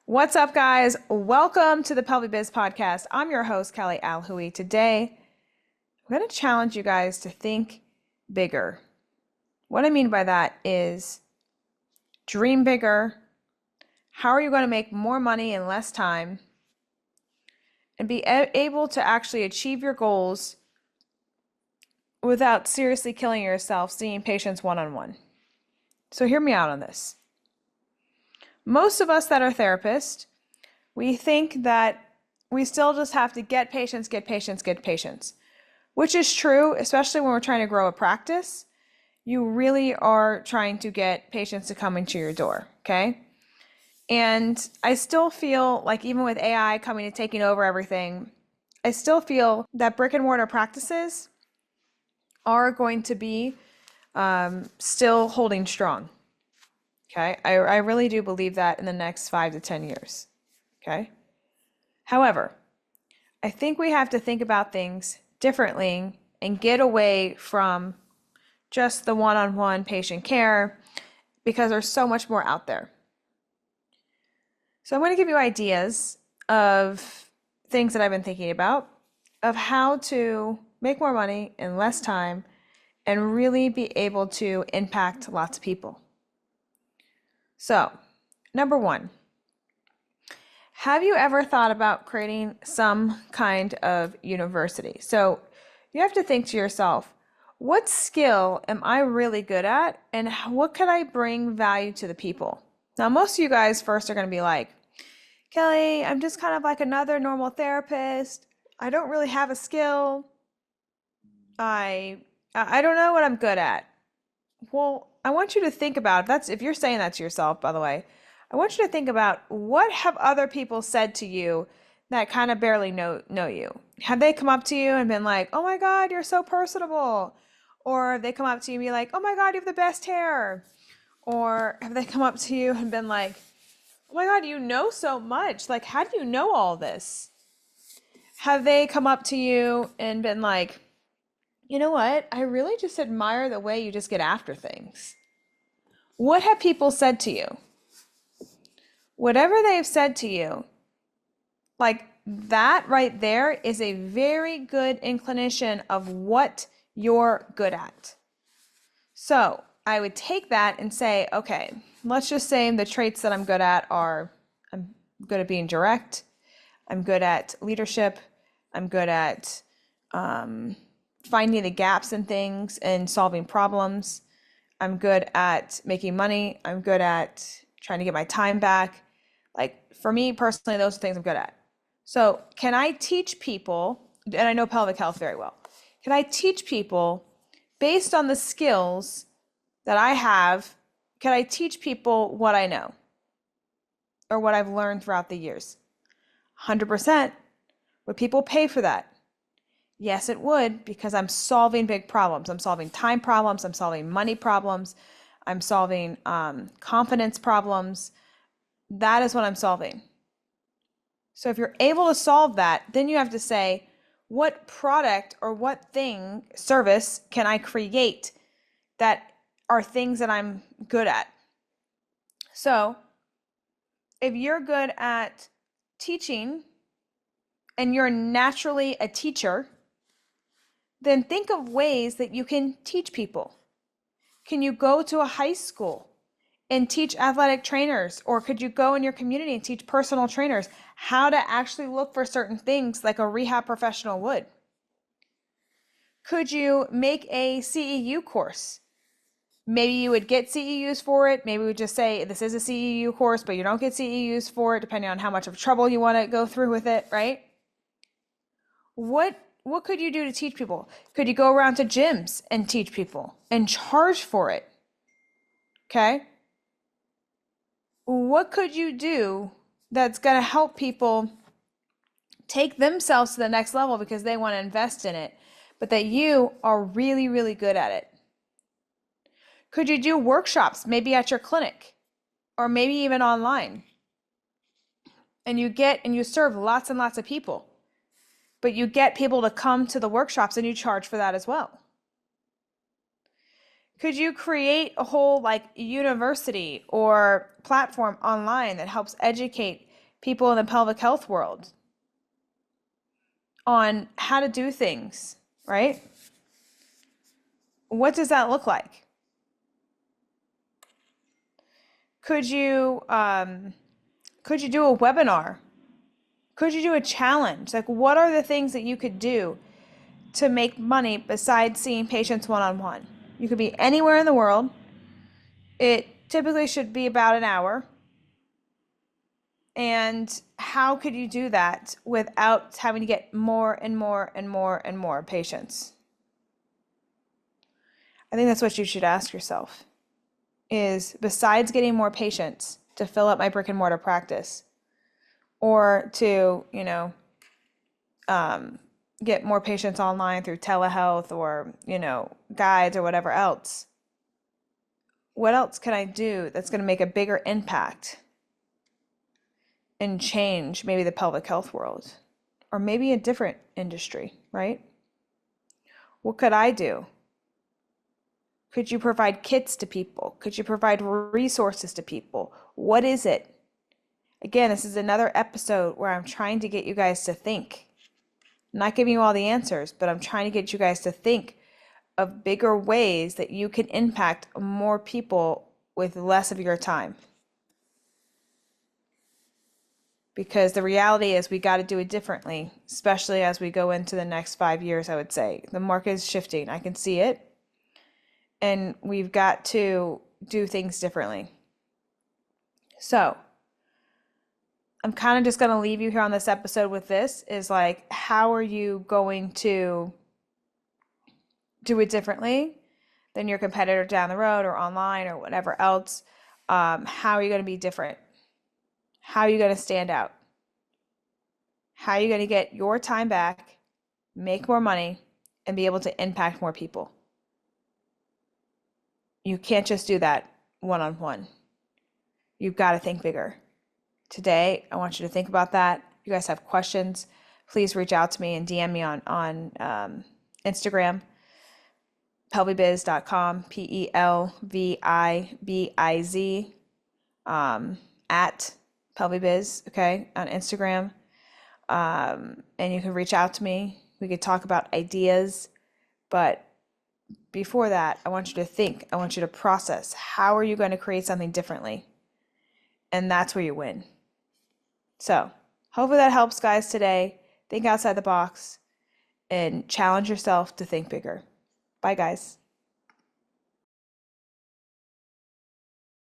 What's up, guys? Welcome to the Pelvibiz podcast. I'm your host, Kelly Alhui. Today, I'm going to challenge you guys to think bigger. What I mean by that is dream bigger. How are you going to make more money in less time and be able to actually achieve your goals without seriously killing yourself seeing patients one-on-one? So hear me out on this. Most of us that are therapists, we think that we still just have to get patients, which is true, especially when we're trying to grow a practice. You really are trying to get patients to come into your door, okay? And I still feel like even with AI coming and taking over everything, I still feel that brick and mortar practices are going to be still holding strong. Okay, I really do believe that in the next 5 to 10 years. Okay. However, I think we have to think about things differently and get away from just the one-on-one patient care because there's so much more out there. So I'm going to give you ideas of things that I've been thinking about, of how to make more money in less time and really be able to impact lots of people. So, number one, have you ever thought about creating some kind of university? So you have to think to yourself, what skill am I really good at and what could I bring value to the people? Now, most of you guys first are going to be like, Kelly, I'm just kind of like another normal therapist. I don't really have a skill. I don't know what I'm good at. Well, I want you to think about, if you're saying that to yourself, by the way, I want you to think about what have other people said to you that kind of barely know you. Have they come up to you and been like, oh my God, you're so personable? Or have they come up to you and be like, oh my God, you have the best hair? Or have they come up to you and been like, oh my God, you know so much. Like, how do you know all this? Have they come up to you and been like, you know what? I really just admire the way you just get after things. What have people said to you? Whatever they've said to you, like that right there is a very good inclination of what you're good at. So I would take that and say, okay, let's just say the traits that I'm good at are, I'm good at being direct. I'm good at leadership. I'm good at finding the gaps in things and solving problems. I'm good at making money. I'm good at trying to get my time back. Like for me personally, those are things I'm good at. So can I teach people, and I know pelvic health very well, can I teach people based on the skills that I have, can I teach people what I know or what I've learned throughout the years? 100%. Would people pay for that? Yes, it would, because I'm solving big problems. I'm solving time problems. I'm solving money problems. I'm solving confidence problems. That is what I'm solving. So if you're able to solve that, then you have to say, what product or what thing, service can I create that are things that I'm good at? So if you're good at teaching and you're naturally a teacher, then think of ways that you can teach people. Can you go to a high school and teach athletic trainers? Or could you go in your community and teach personal trainers how to actually look for certain things like a rehab professional would? Could you make a CEU course? Maybe you would get CEUs for it. Maybe we would just say this is a CEU course, but you don't get CEUs for it, depending on how much of trouble you want to go through with it, right? What could you do to teach people? Could you go around to gyms and teach people and charge for it? Okay. What could you do that's going to help people take themselves to the next level because they want to invest in it, but that you are really, really good at it? Could you do workshops, maybe at your clinic or maybe even online? And you serve lots and lots of people, but you get people to come to the workshops and you charge for that as well. Could you create a whole like university or platform online that helps educate people in the pelvic health world on how to do things, right? What does that look like? Could you do a webinar? Could you do a challenge? Like, what are the things that you could do to make money besides seeing patients one-on-one? You could be anywhere in the world. It typically should be about an hour. And how could you do that without having to get more and more and more and more patients? I think that's what you should ask yourself, is besides getting more patients to fill up my brick and mortar practice, or to, get more patients online through telehealth or, guides or whatever else, what else can I do that's going to make a bigger impact and change maybe the pelvic health world, or maybe a different industry, right? What could I do? Could you provide kits to people? Could you provide resources to people? What is it? Again, this is another episode where I'm trying to get you guys to think. I'm not giving you all the answers, but I'm trying to get you guys to think of bigger ways that you can impact more people with less of your time. Because the reality is we got to do it differently, especially as we go into the next 5 years, I would say. The market is shifting. I can see it. And we've got to do things differently. So I'm kind of just going to leave you here on this episode with this, is like, how are you going to do it differently than your competitor down the road or online or whatever else? How are you going to be different? How are you going to stand out? How are you going to get your time back, make more money, and be able to impact more people? You can't just do that one-on-one. You've got to think bigger. Today, I want you to think about that. If you guys have questions, please reach out to me and DM me on Instagram, pelvibiz.com, Pelvibiz, at Pelvibiz, okay, on Instagram. And you can reach out to me. We could talk about ideas, but before that, I want you to think. I want you to process. How are you going to create something differently? And that's where you win. So hopefully that helps, guys, today. Think outside the box and challenge yourself to think bigger. Bye, guys.